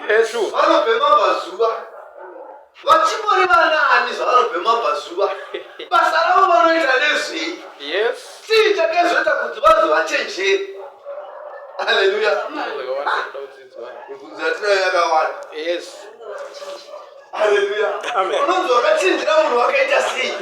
Yesu. Vanobhema mazuva. Vachimori vanani zvavanobhema mazuva. Basa ravo vanoita nezvei? Yes. Chii chakazoita kuti vanhu vachenjere? Haleluya. Mibvunzo yatinayo yakawanda. Yes. Haleluya. Amen. Unonzi wakachinjira munhu wakaita sei?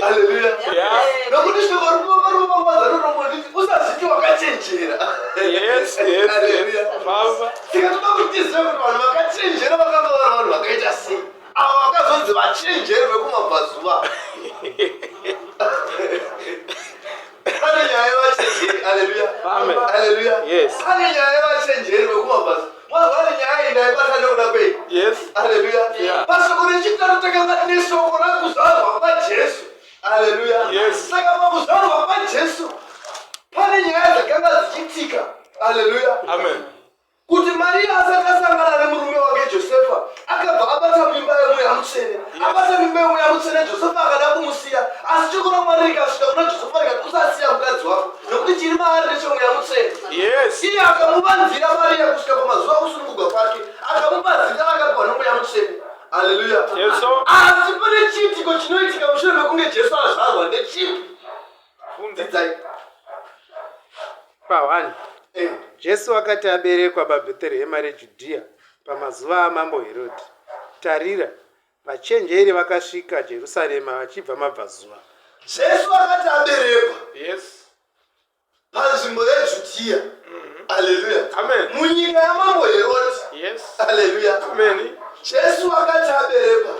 Haleluya. Yeah. Nokuti shoko rinopambanza rinombonditi usazviti wakachenjera. Yes. Haleluya. Baba. Tikatoda kutiziva kuti vanhu vakachenjera vakanga vari vanhu vakaita sei? Avo vakazonzi vachenjere vekumabvazuva. Pane nyaya yevachenjeri. Haleluya. Amen. Haleluya. Yes. Pane nyaya yevachenjeri vekumabvazuva. Mwazvane nyaya inaibata nekuda kwei? Yes. Haleluya. Yeah. Pashoko rechitatu takanga tine shoko rakuzvarwa kwaJesu. Haleluya. Yes. Saka pakuzvarwa kwaJesu pane nyaya dzakanga dzichiitika. Haleluya. Amen. Kuti Maria asati asangana nemurume wake Josefa akabva abata mimba yemweya mutsvene. Abata mimba yemweya mutsvene, Josefa akada kumusiya. Asi shoko raMwari rikasvika kuna Josefa rikati usasiya mukadzi wako nokuti chiri maari ndechemweya mutsvene. Yes. Iye akamuvanzira Maria kusvika pamazuva okusununguka kwake, akamupa zita rakabva nomweya mutsvene. Haleluya. Yes, so. Asi pane chiitiko chinoitika mushure mekunge Jesu azvarwa. Ndechipi? Fundidzai. Pa1. Jesu akati aberekwa paBheterehema reJudhea pamazuva amambo Herodhi. Tarira, vachenjeri vakasvika Jerusarema vachibva mabvazuva. Jesu akati aberekwa. Yes. Panzvimbo yeJudhea. Haleluya. Amen. Munyika yamambo Herodhi. Yes. Haleluya. Amen. Jesu akati aberekwa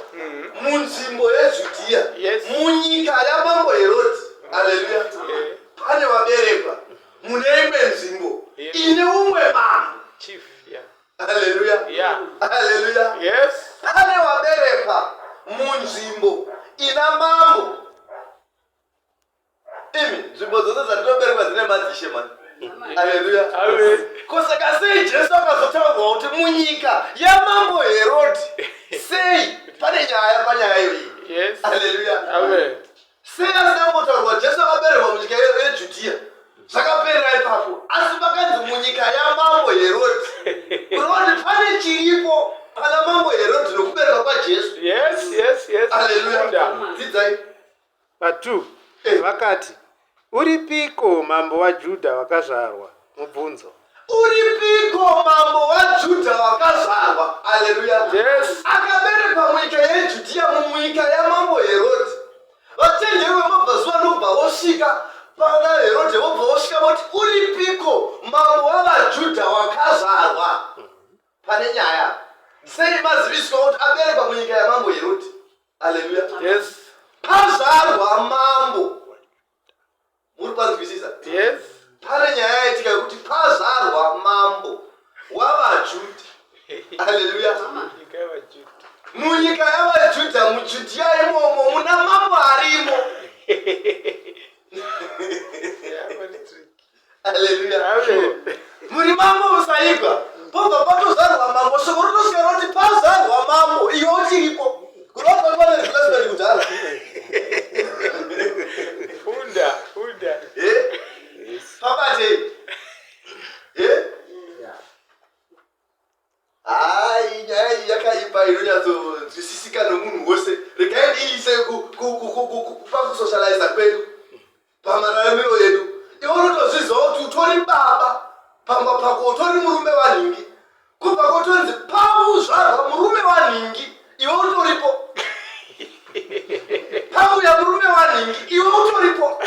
munzvimbo yeJudhea. Yes. Munyika yamambo Herodhi. Haleluya. Pane vaberekwa mune imwe nzvimbo ine umwe mambo. Chief, yeah. Haleluya. Yeah. Haleluya. Yes. Pane vaberekwa munzvimbo ina mambo. Imi nzvimbo dzose dzatinoberekwa dzine madzishe mani. Haleluya. Amen. Kusaka sei Jesu akazotaurwa kuti munyika yamambo Herodhi sei pane nyaya panyaya iyoyi? Yes. Haleluya. Amen. Sei asinambotaurwa Jesu akaberekwa munyika yeJudhea zvakaperera ipapo, asi pakanzi munyika yamambo Herodhi. Kuroti pane chiripo pana mambo Herodhi nokuberekwa kwaJesu. Yes, yes, yes. Haleluya. Dzidzai. Pa2 vakati, uripiko mambo waJudha wakazvarwa? Mubvunzo. Uripiko mambo waJudha wakazvarwa? Haleluya. Yes. Akaberekwa munyika yeJudhea mumunyika yamambo Herodhi. Vachenjeri vemabvazuva ndobva vosvika pana Herodhi, vobva vosvika voti uripiko mambo wavaJudha wakazvarwa? Pane nyaya. Sei maziviswa kuti aberekwa munyika yamambo Herodhi? Haleluya. Yes. Pazvarwa mambo. Muri kwanzwisisa? Yes. Pane nyaya yaitika yekuti pazvarwa mambo wavaJudha. Haleluya. Munyika yavaJudha muJudhea imomo muna mambo arimo. Haleluya. Amen. Muri mambo musaigwa. Pobva patozvarwa mambo, shoko rinosvika roti pazvarwa mambo iwe uchiripo. Kurova pane replacement kudhara. Funda. Pabate. Hai, nyaya iyi yakaipa inonyatsonzwisisika nomunhu wose. Regai ndiise pakusocializa kwedu, pamararamiro yedu. Iwe unotozviziva kuti utori baba, pamba pako utori murume wanhingi. Kubva kotonzi pauzvarwa murume wanhingi, iwe utoripo. Pauya murume wanhingi, iwe utoripo.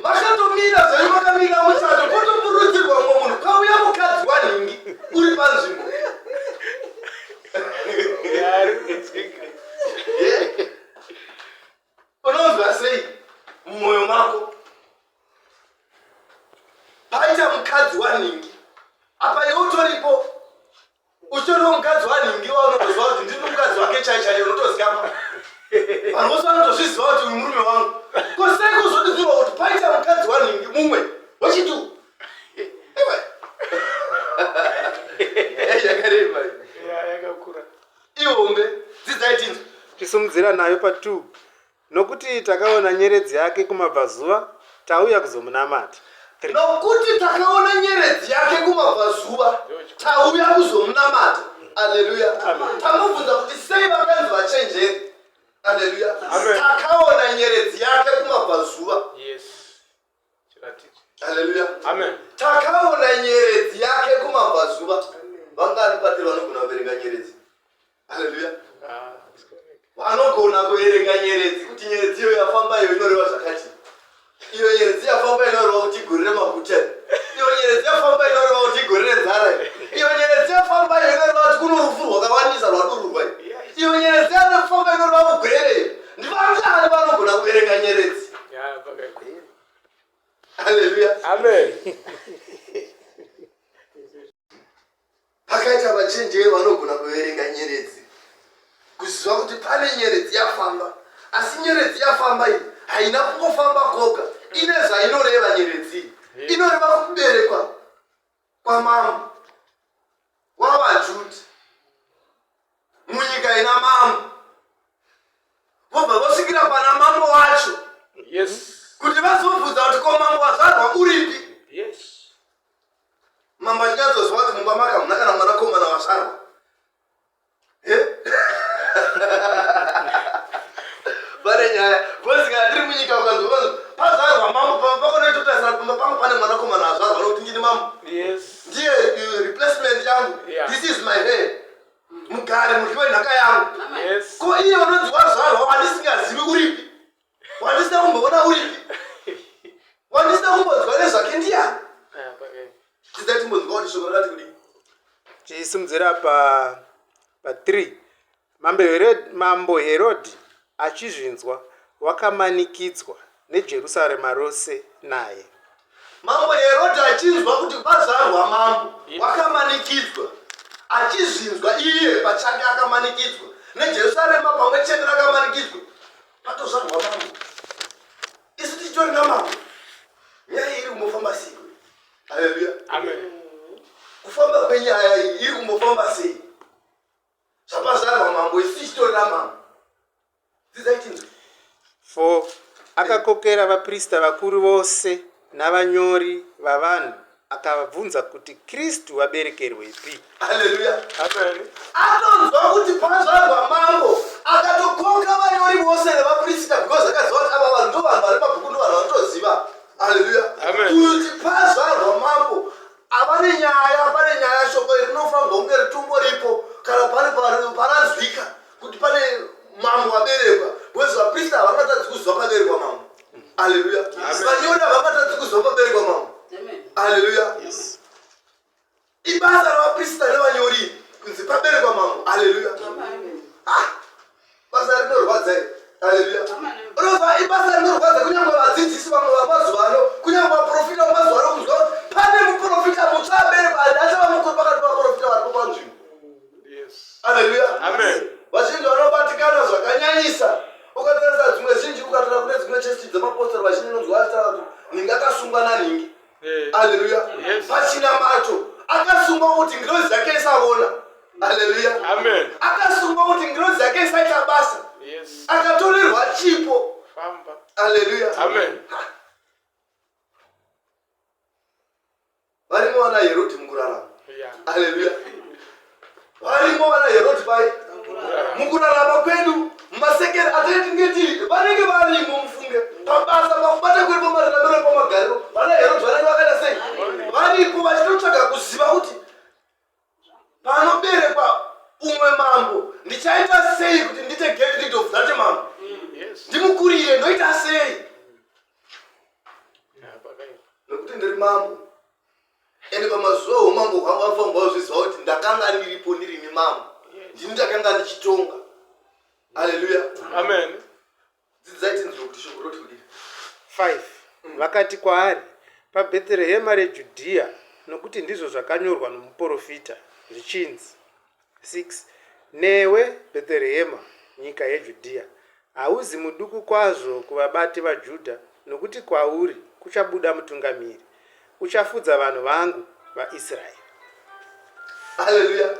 Vakatomira zvenyu vakamira muchato, potokurudzirwa mumwe munhu, pauya mukadzi wanhingi uri panzvimbo. Unonzwa sei mumwoyo mako? Paita mukadzi wanhingi, apa iwe utoripo. Utoriwo mukadzi wanhingi waunotozva kuti ndiri mukadzi wake chaichaio, unotozikamwa. Vanhu vose vanotozviziva kuti uyu murume wangu. Kosei kuzodidzirwa kuti paita mukadzi wanhingi mumwe wechitu. Yakareba. Yakakura. Ihombe dzidzai tinzwi. Tisimudzira nayo pa2. Nokuti takaona nyeredzi yake kumabvazuva, tauya kuzomunamata. nokuti takaona nyeredzi yake kumabvazuva tauya kuzomunamata. Haleluya. Tamubvunza kuti sei vakanzi vachenjeri. Haleluya. Takaona nyeredzi yake kumabvazuva. Haleluya. Takaona nyeredzi yake kumabvazuva. Vangani patiri vanogona kuverenga nyeredzi? Haleluya. Vanogona kuverenga nyeredzi kuti nyeredzi iyo yafamba iyo inoreva zvakati. Iyo nyeredzi yafamba inoreva kuti igorere magutani. Iyo nyeredzi yafamba inoreva kuti igorere nzara. Iyo nyeredzi yafamba iyo inoreva kuti kuno rufu rwakawandisa rwadururwa. Iyo nyeredzi yafamba inoreva kugwerere. Ndivangani vanogona kuverenga nyeredzi? Haleluya. Pakaita vachenjeri vanogona kuverenga nyeredzi kuziva kuti pane nyeredzi yafamba, asi nyeredzi yafamba iyi haina kungofamba koga, ine zvainoreva nyeredzi. Inoreva kuberekwa kwamambo wavaJudha munyika ina mambo, vobva vosvikira pana mambo wacho kuti vazobvunza kuti ko mambo wazvarwa uripi. Mambo achinyatsozwa kuti mumba maka muna kana mwanakomana wazvarwa. Pane nyaya vose kana tiri munyika ukazova pazvarwa mambo pakonoitotasira kumba pangu pane mwanakomana wazvarwa nokuti ndini mambo. Ndiye replacement yangu. This is my head. Mugare mudyiwe nhaka yangu. Ko iye unonzi wazvarwa wandisingazivi uripi, wandisina kumboona uripi, wandisina kumbonzwa nezvake ndiyani. Tizati mbonzwa kuti shoko rakati kudii. Chisimudzira pa 3. Mambo Herodhi achizvinzwa wakamanikidzwa neJerusarema rose naye. Mambo Herodhi achinzwa kuti pazvarwa mambo wakamanikidzwa, achizvinzwa iye pachake akamanikidzwa, neJerusarema pamwe chete rakamanikidzwa. Patozvarwa mambo. Isi tichitori namambo. Nyaya iri kumbofamba sei? Haleluya. Kufamba kwenyaya iyi iri kumbofamba sei? Zvapazvarwa mambo, isi tichitori namambo. Dzidzaiti 4. Akakokera vaprista vakuru vose navanyori vavanhu akavabvunza kuti Kristu aberekerwepi. Haleluya. Atonzwa kuti pazvarwa mambo akatokoka vanyori vose nevaprista because akaziva kuti ava vanhu ndo vanhu vari mabhuku ndo vanhu vanotoziva. Haleluya. Kuti pazvarwa mambo pane nyaya shoko rinofanirwa kunge ritumbo ripo kana pane paranzwika kuti pane mambo aberekwa, because vaprista havangatadzi kuziva paberekwa mambo. Haleluya. Vanyori havangatadzi kuziva paberekwa mambo. Haleluya. Ibasa ravaprista nevanyori kunzi paberekwa mambo. Haleluya. Basa rinorwadza iri. Haleluya. Unobva ibasa rinorwadza kunyange vadzidzisi vamwe vamazuva ano, kunyange vaprofita vamazuva ano kuzwa kuti pane muprofita mutsva aberekwa achava mukuru pakati pavaprofita varipo panzvimbo. Haleluya. Vazhinji vanobatikana zvakanyanyisa. Ukatarisa dzimwe zhinji ukatora kune dzimwe chechi dzemapostori vazhinji nonzwa vachitaura kuti ningi akasungwa naningi. Haleluya. Pachina macho akasungwa kuti ngirozi yake isaona. Haleluya. Akasungwa kuti ngirozi yake isaita basa. Akatorerwa chipo. Haleluya. Varimo vana Herodhi mukurarama. Haleluya. Varimo vana Herodhi pai mukurarama kwedu mumasekere atati ngeti vanenge varimo mufunge pabasa pakubata kwedu pamararamiro pamagariro vana Herodhi vanenge vakaita sei varipo vachitotsvaga kuziva kuti panoberekwa umwe mambo ndichaita sei kuti ndite get rid of that mambo, ndimukurire ndoita sei nekuti ndiri mambo. Ende pamazuva omambo hwangu afamba wazviziva kuti ndakanga ndiripo ndirini mambo, ndini ndakanga ndichitonga. Haleluya. Dzidzaiti nzvo kuti shoko roti kudii. 5. Vakati kwaari paBheterehema reJudhea, nokuti ndizvo zvakanyorwa nomuprofita zvichinzi. 6. Newe Bheterehema, nyika yeJudhea, hauzi muduku kwazvo kuvabati vaJudha, nokuti kwauri kuchabuda mutungamiri uchafudza vanhu vangu vaIsraeri. Haleluya.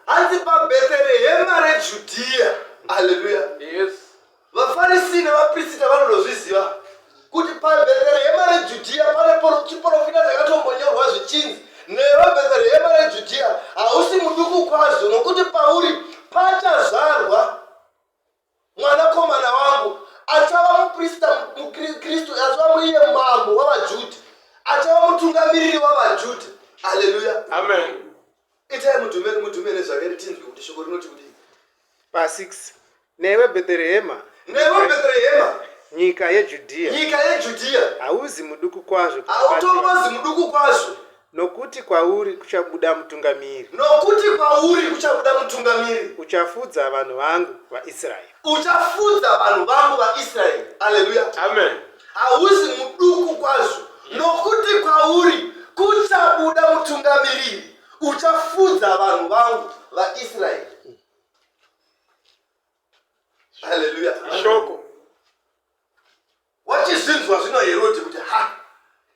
Hanzi paBheterehema reJudhea. Haleluya. Vafarisi nevaprista vanondozviziva kuti pabheterehema rejudhiya pane chiprofita chakatombonyorwa zvichinzi newe bheterehema rejudhiya hausi muduku kwazvo nokuti pauri pachazvarwa mwanakomana wangu achava muprista mukristu, achava muiye mambo wavajudha, achava mutungamiriri wavajudha. Haleluya, amen. itai mudhumene zvake tinzwe kuti shoko rinoti kuti pa6 newe bheterehema nyika yejudhiya hauzi muduku kwazvo hautombozi muduku kwazvo, nokuti kwauri kuchabuda mutungamiri uchafudza vanhu vangu vaIsraeri. Haleluya, Amen. hauzi muduku kwazvo, nokuti kwauri kuchabuda mutungamiriri uchafudza vanhu vangu vaIsraeri. Haleluya, Shoko. wachizvinzwa zvino Herode kuti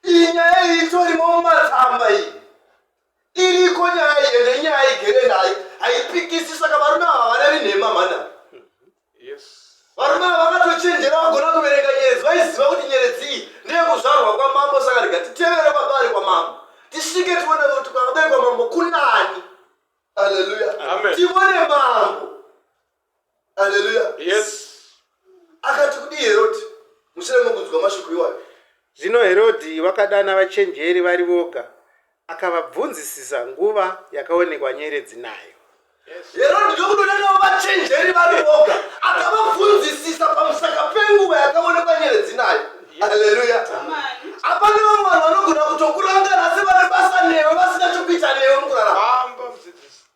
iyi nyaya iyi itorimo mumatsamba iyi iriko nyaya iyi ende nyaya igere nayo haipikisi. Saka varume ava vane nhema mana. Yes. Varume ava vakatochenjera vagona kuverenga nyeredzi, vaiziva kuti nyeredzi iyi ndeyekuzvarwa kwamambo. Saka rega titevere pabari kwamambo, tisvike tione kuti kwakaberekwa mambo kunani. Haleluya, Amen. tione mambo. Haleluya, Yes. akati kudi Herode mushure mokunzwa mashoko iwayo. Zvino Herodhi wakadana vachenjeri vari voga akavabvunzisisa nguva yakaonekwa nyeredzi nayo. Herode ndokudodanawo vachenjeri vari voga akavabvunzisisa pamusaka penguva yakaonekwa nyeredzi nayo. Haleluya, hapana vamwe vanhu vanogona kutokurangana asi vari basa newe vasina chokuita newe mukurarama.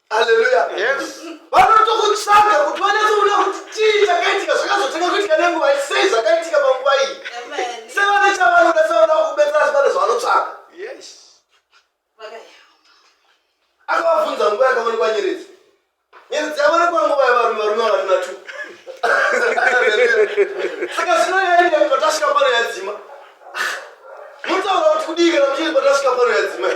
Haleluya, Yes. vanotokutsvaga kuti vanyasoona kuti chii chakaitika zvakazotanga kuitika nenguva iyi, sei zvakaitika panguva iyi. Sevane chavanoda sevanoda kubetsera asi pane zvavanotsvaga. Yes. Akavabvunza nguva yakaonekwa nyeredzi. Nyeredzi yakaonekwa nguva yavarume varina tu. Saka zvino yaenda patasvika pano yadzima. Mutaura kuti kudii kana muchiri patasvika pano yadzima.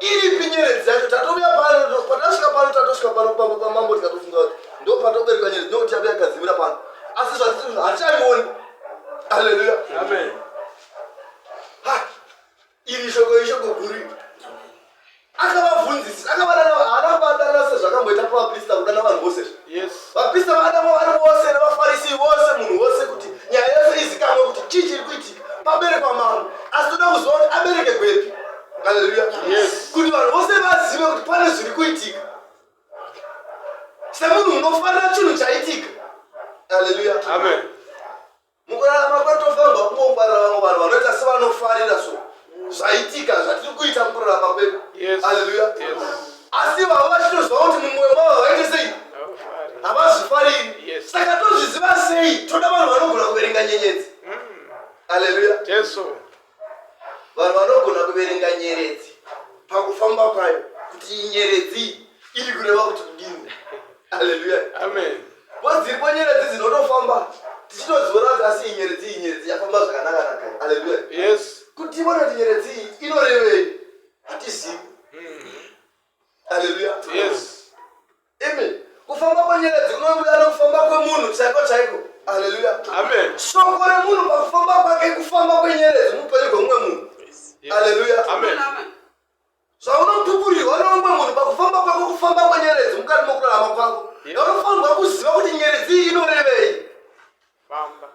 Iripi nyeredzi yacho? Tatouya pano patasvika pano pamambo tikatofunga kuti ndo patoberekwa nyeredzi nokuti yabe yakadzimira pano. Asi zvati hatichaioni. Haleluya, Amen. iri shoko ishoko guru. Akavabvunzisa, haana sezvakamboita pavaprista kudana vanhu vose. Yes. Vaprista vakadamwa vari vose navafarisi vose, munhu wose kuti nyaya yose izikamwe kuti chii chiri kuitika. Paberekwa mambo, asi toda kuziva kuti abereke gwepi. Haleluya, Yes. kuti vanhu vose vazive kuti pane zviri kuitika. Semunhu unofanira chinhu chaitika. Haleluya, Amen. mukurarama kwatofamba kungongwarira vamwe vanhu vanoita sevanofarira so zvaitika zvatiri kuita mukurarama kwedu. Yes. Haleluya, Yes. asi vavo vachitoziva kuti mumwoyo mavo vaite sei, havazvifariri. Yes. Saka tozviziva sei? Toda vanhu vanogona kuverenga nyenyedzi. Haleluya, Yes. vanhu vanogona kuverenga nyeredzi pakufamba kwayo kuti iyi nyeredzi iri kureva kuti kudini. Haleluya, Amen. dziripo nyeredzi dzinotofamba tichitodziona kuti asi iyi nyeredzi yafamba zvakanaka. Haleluya, Yes. kuti tivone kuti nyeredzi iyi inorevei hatizivi. Haleluya, Yes. imi kufamba kwenyeredzi kunobuda nokufamba kwemunhu chaiko chaiko. Haleluya, Amen. shoko remunhu pakufamba kwake kufamba kwenyeredzi muupenyu hwemumwe munhu. Haleluya, Amen. zvaunotupurirwa neumwe munhu pakufamba kwako kufamba kwenyeredzi mukati mokurarama kwako, unofanirwa kuziva kuti nyeredzi iyi inorevei. Bamba.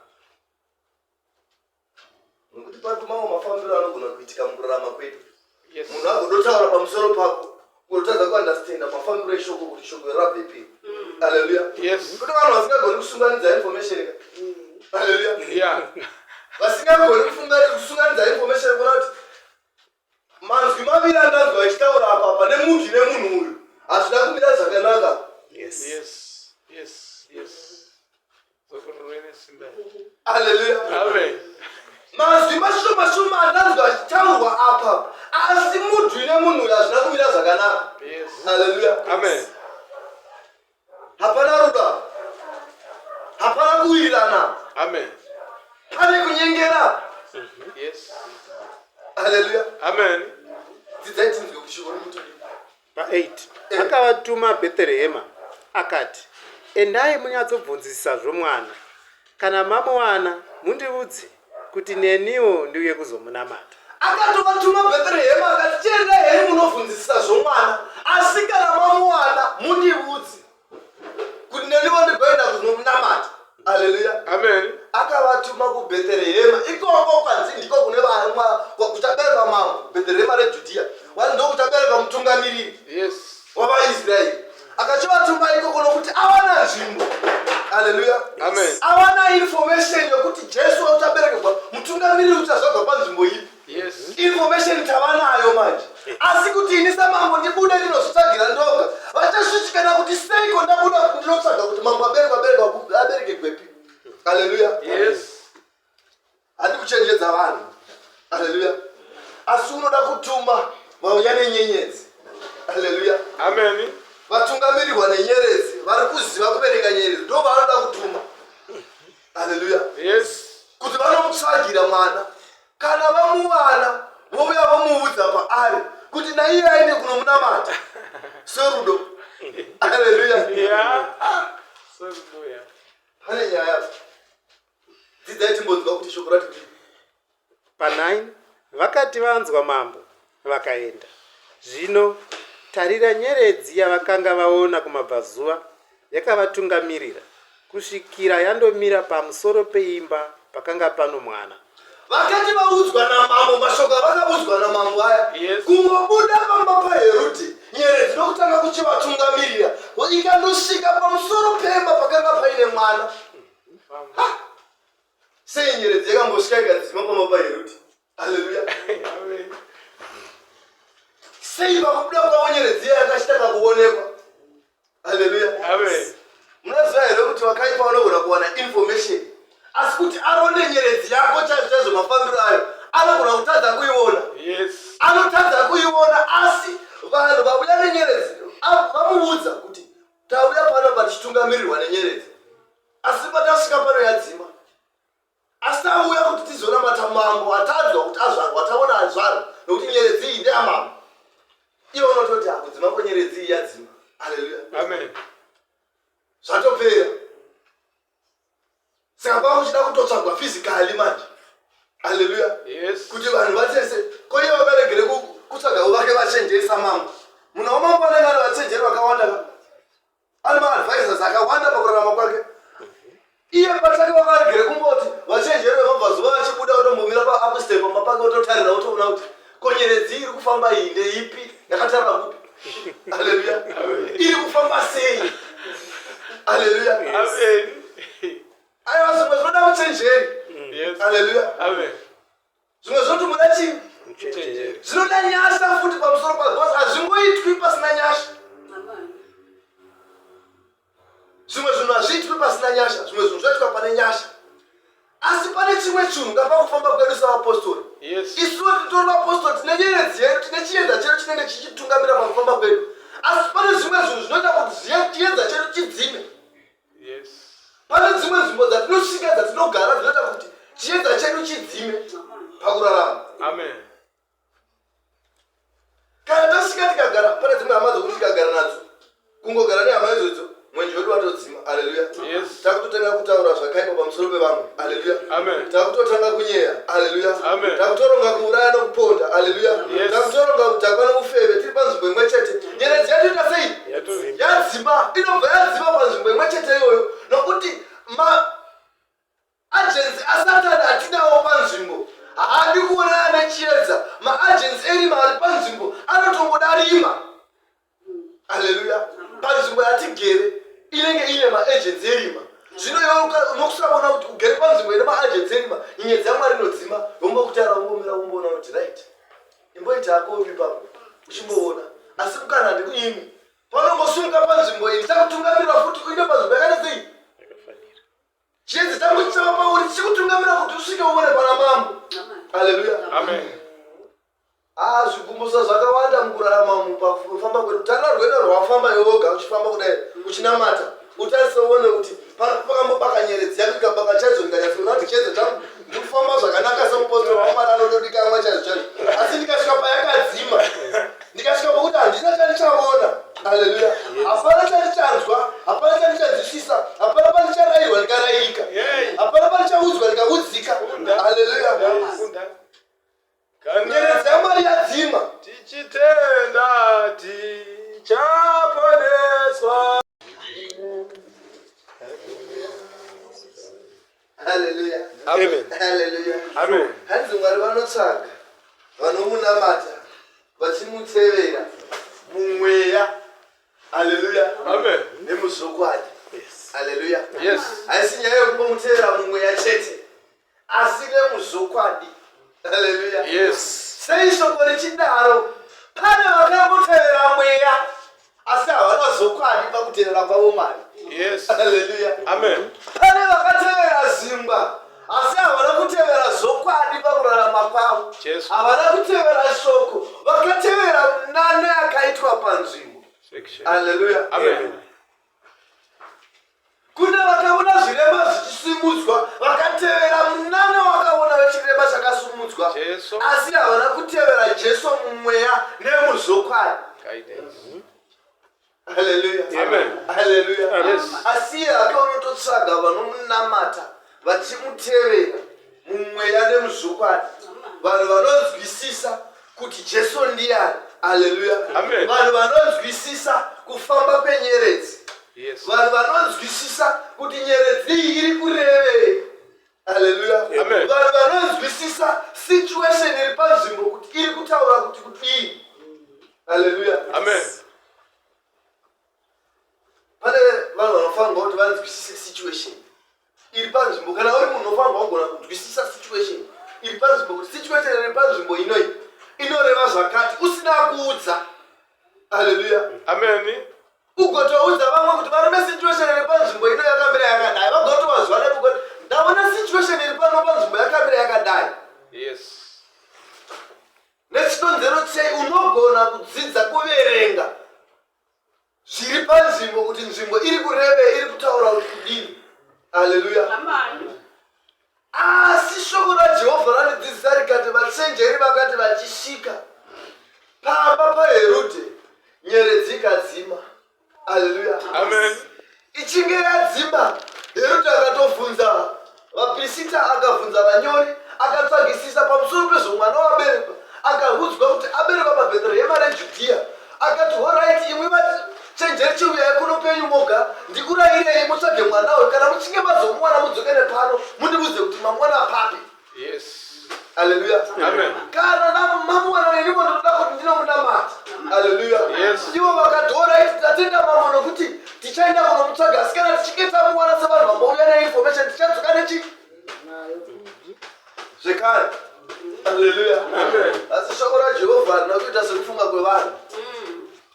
Nokuti pari mamwe mafambiro anogona kuitika mukurarama kwedu. Yes. Munhu agodotaura pamusoro pako unotadza kuandastenda mafambiro eshoko kuti shoko rabvepi. Haleluya, Yes. kuti vanhu vasingagoni kusunganidza information. Haleluya, Yeah. vasingagoni kusunganidza information kuona kuti manzwi maviri andanzwa achitaura apapa nemunhu uyu hazvina kumira zvakanaka. Yes. Yes. Yes. Yes. Zokurwene simba. Haleluya, Amen. mazwi mashoma andanzwa achitaurwa apa asi munhu nemunhu uyu hazvina kumira zvakanaka. Yes. Haleluya, Amen. hapana ruda, hapana kuwirirana, Amen. pane kunyengera. Yes. Haleluya, Amen. dzidzai tinzwe kuti shoko rikuti pa8 akavatuma Bheterehema akati, endai munyatsobvunzisa zvomwana, kana mamuwana mundiudze, kuti neniwo ndiuye kuzomunamata. Akatovatuma Bethlehem akati tienda heri munovhunzisisa zvomwana, asi kana mamuwana mundiudze kuti neniwo ndigoenda kuzomunamata. Haleluya. Amen. Akavatuma kuBhethlehema. Ikoko kwanzi ndiko kune kuchabereka mambo. Bhethlehema reJudhea. Wani ndo kuchabereka mutungamiriri. Yes. wavaIsraeri. Akachivatuma ikoko nokuti awana nzvimbo. Haleluya. Amen. Awana information yokuti Jesu uchaberekerwa mutungamiriri uchazobva panzvimbo ipi. Yes. Information tavanayo manje. Asi kuti ini samambo ndibude ndinozvitsvagira ndoga. Vachasvitikana kuti seiko ndabuda ndinotsvaga kuti mambo abereke gwepi. Haleluya. Yes. Hadi kuchenjedza vanhu. Haleluya. Asi unoda kutuma vauya nenyenyedzi. Haleluya. Amen. Vatungamirirwa nenyeredzi vari kuziva kubereka nyeredzi ndo vanoda kutuma. Haleluya. Yes. Kuti vanomutsvagira mwana. Kana vamuwana vouya vamuudza paari kuti naiye aende kunomunamata sorudo. Haleluya. Yeah. Hallelujah. Pane nyaya dzidzai timbonzwa kuti shoko rati Pa9 vakati vanzwa mambo vakaenda. Zvino tarira, nyeredzi yavakanga vaona kumabvazuva yakavatungamirira kusvikira yandomira pamusoro peimba pakanga pano mwana. vakati vaudzwa namambo mashoko avakaudzwa namambo aya. Yes. Kungobuda pamba paHeroti nyeredzi nokutanga kuchivatungamirira ikandosvika pamusoro pemba pakanga paine mwana. Sei nyeredzi yakambosvika ikadzima pamba paHeroti. Haleluya. Amen. Sei pakubuda kwavo nyeredzi iya yakachitanga kuonekwa. Haleluya. Amen. Munoziva here kuti vakaipa vanogona kuwana information, asi kuti aronde nyeredzi yako chaizvo mafambiro ayo anogona kutadza kuiona. Yes. Anotadza kuiona, asi vanhu vauya nenyeredzi vamuudza kuti tauya pano patichitungamirirwa nenyeredzi, asi patasvika pano yadzima. Asi tauya kuti tizonamata mambo atadzwa kuti azvarwa, taona azvarwa nokuti nyeredzi iyi ndeyamambo. Ivo unototi hakudzima kwenyeredzi iyi yadzima. Haleluya. Amen. Zvatopera. Saka pakuchida kutotsvagwa physically manje. Haleluya. Yes. Kuti vanhu vatese koiye vaberegere kutsvaga uvake vachenjesa mambo. Munhu wamambo anenge ane vachenjeri vakawanda, ane maadvisors akawanda pakurarama kwake. Iye pachake vakaregere kumboti vachenjeri vemabvazuva vachibuda kutombomira paapuste pamba pake utotarira utoona kuti konyeredzi iri kufamba iyi ndeipi, yakatarira kupi. Haleluya. Iri kufamba sei. Haleluya. Amen. Aiwa zvimwe zvinoda muchenjeri. Yes. Haleluya. Amen. Zvimwe zvinoti muda chii? Muchenjeri. Zvinoda nyasha futi pamusoro pazvo, hazvingoitwi pasina nyasha. Zvimwe zvinhu hazviitwi pasina nyasha, zvimwe zvinhu zvoitwa pane nyasha. Asi pane chimwe chinhu ngapakufamba kwedu savapostori. Yes. Isuwo titori vapostori tine nyeredzi yedu, tine chiedza chedu chinenge chichitungamira pakufamba kwedu. Asi pane zvimwe zvinhu zvinoita kuti chiedza chedu chidzime. Yes. Pane dzimwe nzvimbo dzatinosvika dzatinogara dzinoita kuti chiedza chedu chidzime pakurarama. Amen. Kana tasvika tikagara, pane dzimwe hama dzokuti tikagara nadzo, kungogara nehama idzodzo mwenje wedu watodzima. Haleluya. Yes. Takutotanga kutaura zvakaipa pamusoro pevamwe. Haleluya. Amen. Takutotanga kunyeya. Haleluya. Amen. Takutoronga kuuraya nokuponda. Haleluya. Yes. Takutoronga kudhakwa nomufeve tiri panzvimbo imwe chete. Nyeredzi yatoita sei? Yadzima. Inobva yadzima panzvimbo imwe chete iyoyo nokuti maagenzi asatani atinawo panzvimbo. Haadi kuona ane chiedza. Maagenzi erima ari panzvimbo anotongoda rima. Haleluya. Panzvimbo yatigere inenge ine maagenzi erima. Zvino iwe nokusaona kuti ugere panzvimbo ine maagenzi erima, nyenyedzi yaMwari inodzima, wombokutara wombomira womboona kuti right. Imboita hako uri ipapo uchimboona. Asi mukana ndikuimi. Panongosumuka panzvimbo iyi takutungamirira futi uinde panzvimbo yakaita sei? Chiedza changu chichava pauri chikutungamira kuti usvike uone pana mambo. Haleluya. Amen. Zvigumbuso zvakawanda mukurarama pakufamba kwedu. Tarira rwendo rwafamba yoga uchifamba kudai uchinamata. Utarise uone kuti pakambobaka nyeredzi yako ikabaka chaizvo ndikanyatsoona kuti chiedza changu ndikufamba zvakanaka semupostori waMwari anototi kamwe chaizvo chaizvo. Asi ndikasvika payakadzima. Ndikasvika pakuti handina chandichaona. Haleluya. Hapana chandichadzwa, hapana chandichadzisisa, hapana panicharayirwa ndikarayika, hapana panichaudzwa ndikaudzika. Haleluya. Amen. Haleluya. Amen. Hanzi Mwari vanotsvaga vanomunamata vachimutevera mumweya. Haleluya. Amen. Nemuzokwadi. Yes. Haleluya. Yes. Haisi nyaya yekungomutevera mumweya chete asi nemuzokwadi. Haleluya. Yes. Sei shoko richidaro pane vakangotevera mweya asi havana zokwadi pakutevera kwavo Mwari. Yes. Haleluya. Amen. Pane vakatevera zimba asi havana kutevera zokwadi pakurarama kwavo. Jesu. Havana kutevera shoko, vakatevera munana akaitwa panzvimbo. Section. Haleluya. Amen. Kuna vakaona zvirema zvichisimudzwa vakatevera munana wakaona wechirema chakasimudzwa Jesu. asi havana kutevera Jesu mumweya nemuzokwadi. Guidance. Haleluya. Amen. Haleluya. Yes. Asi akaunototsvaga vanomunamata vachimutevera mumweya nemuzokwadi, vanhu vanonzwisisa kuti Jesu ndiani. Haleluya. Amen. Vanhu vanonzwisisa kufamba kwenyeredzi. Yes. Vanhu vanonzwisisa kuti nyeredzi iyi iri kurevei. Haleluya. Amen. Vanhu vanonzwisisa situation iri panzvimbo kuti iri kutaura kuti kudii. Haleluya. Amen. Pane vanhu vanofanirwa kuti vanzwisise situation iri panzvimbo. Kana uri munhu unofanirwa kugona kunzwisisa situation iri panzvimbo kuti situation iri panzvimbo inoyi inoreva zvakati usina kuudza. Haleluya. Amen. Ugotoudza vamwe kuti varume situation iri panzvimbo ino yakamira yakadai, vagotovazwa nepo kuti ndaona situation iri pano panzvimbo yakamira yakadai. Yes. Nechikonzero chei unogona kudzidza kuverenga zviri panzvimbo kuti nzvimbo iri kureve iri kutaura kuti kudini. Haleluya. Asi shoko raJehovha ranidzidzisa rikati vachenjeri vakati vachisvika pamba paHerodhi nyeredzi ikadzima. Haleluya. Amen. Ichinge yadzima, Herodhi akatobvunza vaprista, akabvunza vanyori, akatsvagisisa pamusoro pezvomwana waberekwa, akaudzwa kuti aberekwa paBheterehema reJudhea. Akati alright, imwe vachenjeri chiuyai kuno penyu moga, ndikurayirei mutsvage mwana uyu, kana muchinge mazomuwana mudzokere pano mundiudze kuti mamuwana papi. Yes. Haleluya. Amen. Kana mamuwana nenimo ndinoda kuti ndinomunamata. Haleluya. Yes. Ivo vakati alright, tatenda mamwe nokuti tichaenda kunomutsvaga, asi kana tichinge tamuwana sevanhu vambouya neinformation tichadzoka nechi zvekare. Haleluya. Amen. Asi shoko raJehovha harina kuita sekufunga kwevanhu.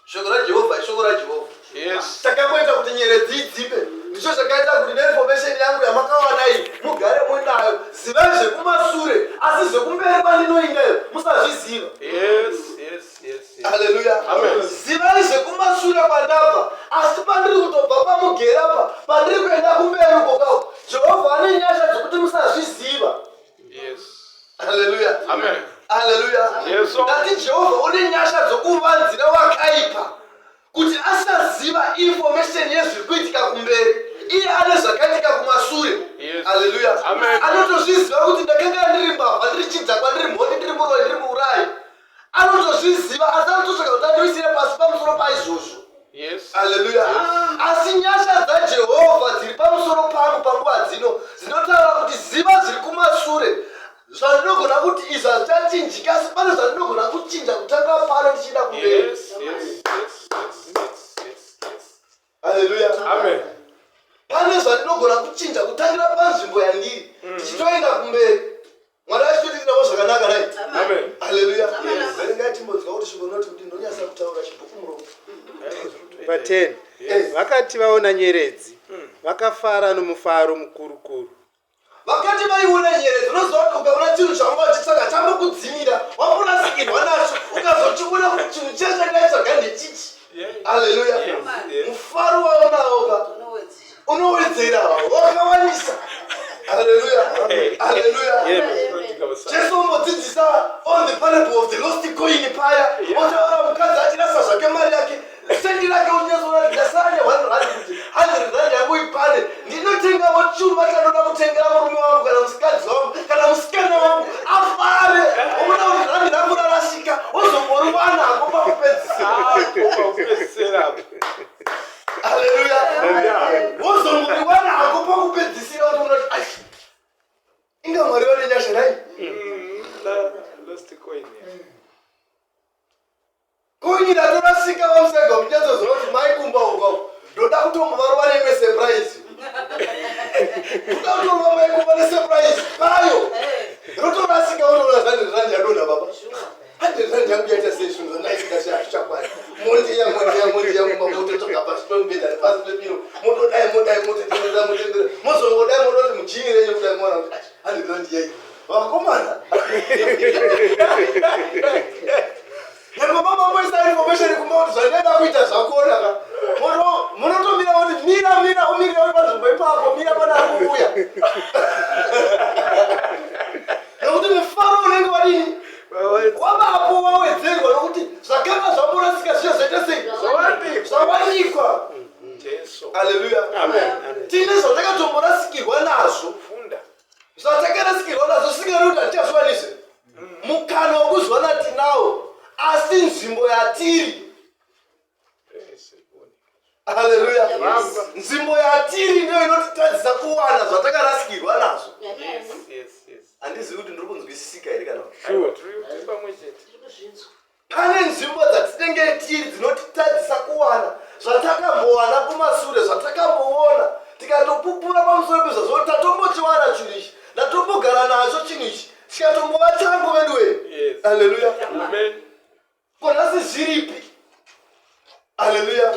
Shoko raJehovha ishoko raJehovha. Yes. Chakamboita kuti nyeredzi idzimbe ndicho zvakaita kuti neinformation yangu yamakawana iyi mugare muinayo. Zivai zvekumasure asi zvekumberi kwandinoingeyo musazviziva. Yes. Yes. Yes. Yes. Haleluya. Amen. Zivai zvekumashure kwandabva asi pandiri kutobva pamugere apa pandiri kuenda kumberi ukokako Jehovha ane nyasha dzokuti musazviziva. Yes. Haleluya. Amen. Haleluya. Yes. Ngati Jehovha une nyasha dzokuvanzira wakaipa kuti asaziva information yezviri kuitika kumberi, iye ane zvakaitika kumashure. Yes. Haleluya. Amen. Anotozviziva kuti ndakanga ndiri mbavha ndiri chidzakwa ndiri mhoni ndiri muroi ndiri muurayi. Anotozviziva asi anototsvaka kuti andoisire pasi pamusoro paizvozvo. Yes. Haleluya. Asi nyasha dzaJehovha dziri pamusoro pangu panguva dzino dzinotaura kuti ziva zviri kumashure. Zvandinogona kuti izvi hazvichatachinjika asi pane zvandinogona kuchinja kutanga pano ndichida kumberi. Yes. Yes. Yes. Yes. Yes. Yes. Haleluya. Amen. Pane zvandinogona kuchinja kutangira panzvimbo yandiri ndichitoenda kumberi. Mwari achitotiitirawo zvakanaka nai. Amen. Haleluya. Verengai timbodzwa kuti shoko rinoti kuti ndinonyasa kutaura chibhuku muromo. Pa10 vakati vaona nyeredzi vakafara nomufaro mukurukuru. Vakati vaiona nyeredzi, unoziva kuti ukaona chinhu chawanga uchitsvaga chambokudzimira wamborasikirwa nacho ukazochiona kuti chinhu chiya chandaitsvaga ndechichi. Haleluya. Mufaro waonawoga unowedzera wakawanisa. Haleluya. Haleluya. Jesu ombodzidzisa on the parable of the lost coin paya. Otaura mukadzi achirasa zvake mari yake. Sendi rake unyazoona ndasanya 100 kuti 100 yangu ipane. Ndinotengawo chuma chanoda kutengera murume wangu kana musikadzi wangu kana musikana wangu afare. Unoda kuti randi rangu rarasika ozomboruwana hako pakupedzisira. Haleluya. Ozomboruwana hako pakupedzisira kuti unoti Ndakaunyira torasika vamusega muchazoziva kuti maikumba ukako. Ndoda kutombovarova nemwe surprise. Ndoda kutombovarova maikumba nesurprise. Kayo. Rotorasika unoona zvandiranja dona baba. Handiranja kuyaita session zvandaisika chakwadi. Mondi yangu mamoto toka pasi pembeda pasi pepino. Moto dai motendera. Mozongodai mototi muchingire nyukutai mwana kuti handiranja yai. Vakomana. Nyango mama mwesa information kumauti zvandaida kuita zvakona ka. Munotomira kuti mira umire panzvimbo ipapo mira pana kuuya. Nokuti mufaro unenge wadini? Wabapo wawedzerwa nokuti zvakanga zvamborasika zviya zvaita sei? Zvawanikwa. Haleluya. Amen. Tine zvatakatomborasikirwa nazvo. Zvatakarasikirwa nazvo singauri kuti hatichazviwanise. Mukana wokuzwana tinawo. Asi nzvimbo yatiri. Haleluya. Nzvimbo yatiri ndiyo inotitadzisa kuwana zvatakarasikirwa nazvo. Handizivi kuti ndiri kunzwisisika here kana pane nzvimbo dzatinenge tiri dzinotitadzisa kuwana zvatakambowana kumasure zvatakamboona tikatopupura pamusoro pezvazvo tatombochiwana chinhu ichi ndatombogara nacho chinhu ichi chikatombova changu vedu wee. Haleluya. Konasi zviripi. Haleluya.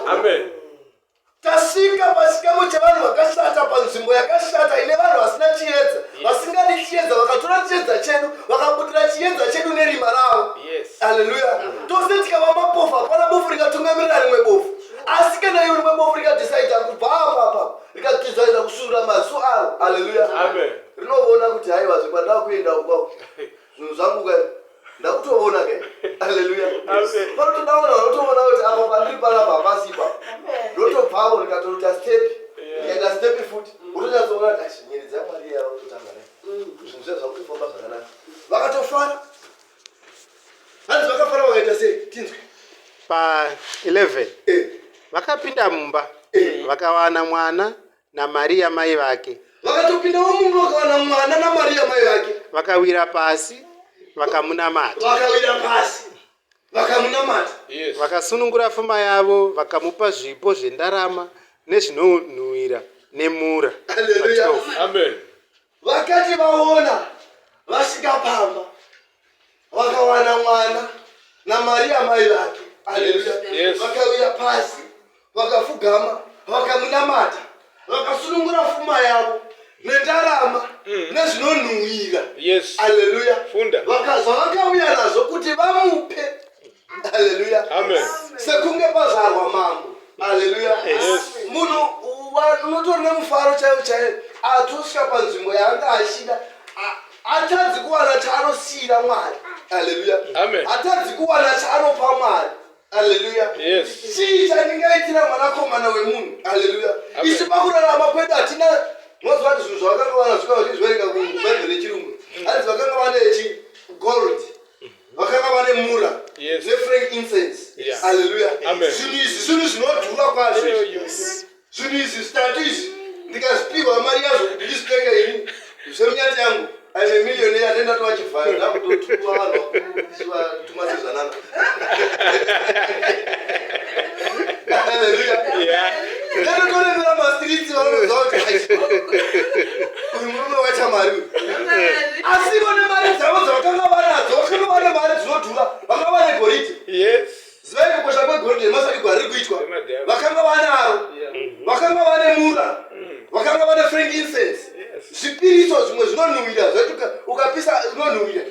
Tasvika pachikamu chevanhu vakashata panzvimbo yakashata ine vanhu vasina chiedza vasingadi chiedza vakatora chiedza chedu vakabudira chiedza chedu nerima ravo. Haleluya. Tose tikava mapofu hapana bofu rikatungamirira rimwe bofu asi kana iyo rimwe bofu rikadhisaidha kubva apa rikadhisaidha kusurura mazu aro. Haleluya. Rinoona kuti haiwa zvekwandaa kuenda ukwako zvinhu zvangu kai ndakutoona kai. Haleluya. Panotodaona unotoona kuti apa pandiri panapa hapasipa ndotobvapo ndikatoita stepi ndikaita stepi futi utonyatsoona kuti nyiri dzamwari yavo totanga nai zvinhu zviya zvakutofamba zvakanaka vakatofara. Hanzi vakafara vakaita sei tinzwe. Pa 11 vakapinda mumba vakawana mwana naMariya mai vake. Vakatopindawo mumba vakawana mwana naMariya mai vake. Vakawira pasi vakamunamata. Vakasunungura pfuma yavo vakamupa zvipo zvendarama nezvinonhuhwira nemura. Haleluya. Vakati vaona vasvika pamba vakawana mwana naMariya mai vake. Haleluya. Vakawira pasi vakafugama vakamunamata vakasunungura pfuma yavo nendarama nezvinonhuhwira. Haleluya. Zvavakauya nazvo kuti vamupe. Haleluya. Sekunge pazarwa mambo. Haleluya. Munhu unotori nemufaro chaiwo atosvika panzvimbo yaanga achida atadzi kuwana chaanosiyira Mwari. Haleluya. Atadzi kuwana chaanopa Mwari. Haleluya. Chii chandingaitira mwanakomana wemunhu. Haleluya. Isu pakurarama kwedu hatina mozva kuti zvinhu zvavakanga vana zvika vachizverenga kubhaibheri rechirungu hanzi vakanga vane gold vakanga vane mura nefrank incense. Haleluya. Zvinhu izvi zvinhu zvinodhura kwazvo. Zvinhu izvi zitatu izvi ndikazipihwa mari yazvo kuti ndizvitenga ini semunyati yangu aine miliyoni yatenda tovachivhara ndakutotuma vanhu vatuma sezvanana. Haleluya. Ndatotorevera mastriti vanoziva kuti uyu murume waita mari uyu. Asi vone mari dzavo dzavakanga vanadzo vakanga vane mari dzinodhura vanga vane goridhe. Zivai kukosha kwegoridhe nemasakigwa riri kuitwa vakanga vanaro. Vakanga vane mura vakanga vane frank incense zvipiriso zvimwe zvinonhuhwira zvati ukapisa zvinonhuhwira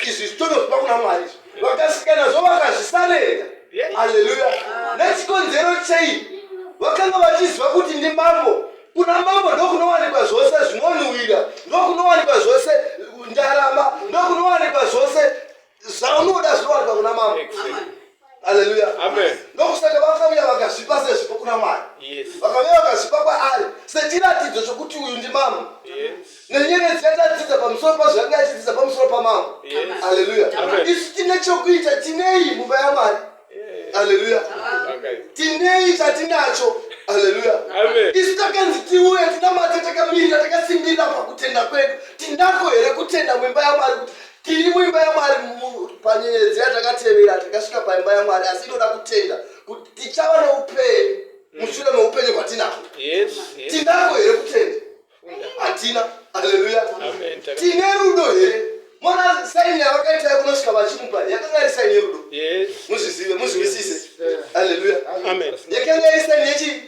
izvi zvitonozvipa kuna Mwari. Vakasvika nazvo vakazvisarega. Haleluya. Nechikonzero chei vakanga vachiziva kuti ndi mambo. Kuna mambo ndokunowanikwa zvose zvinonhuhwira ndokunowanikwa zvose ndarama ndokunowanikwa zvose zvaunoda zvinowanikwa kuna mambo. Haleluya. Ndokusaka vakauya vakazvipa sezvipo kuna Mwari. Vakauya vakazvipa kwaari sechiratidzo chokuti uyu ndi mambo. Nenyeredzi yatadzidza pamusoro pazvanga achidzidza pamusoro pamambo. Haleluya. Isu tine chokuita tinei mumba yaMwari. Haleluya. Tinei chatinacho. Haleluya. Isu takanzi tiuye tinamate takamirira takasimbirira pakutenda kwedu. Tinako here kutenda muimba yaMwari kuti tiri muimba yaMwari panyenyedzi yatakatevera takasvika paimba yaMwari, asi inoda kutenda kuti tichava neupenyu mushure meupenyu kwatinako. Yes. Yes. Tinako here kutenda? Hatina. Haleluya. Amen. Tine rudo here? Mona saini yavakaita yakunosvika vachimupa yakanga iri saini yerudo. Yes. Muzvizive, muzviwisise. Haleluya. Amen. Yakanga iri saini yechi?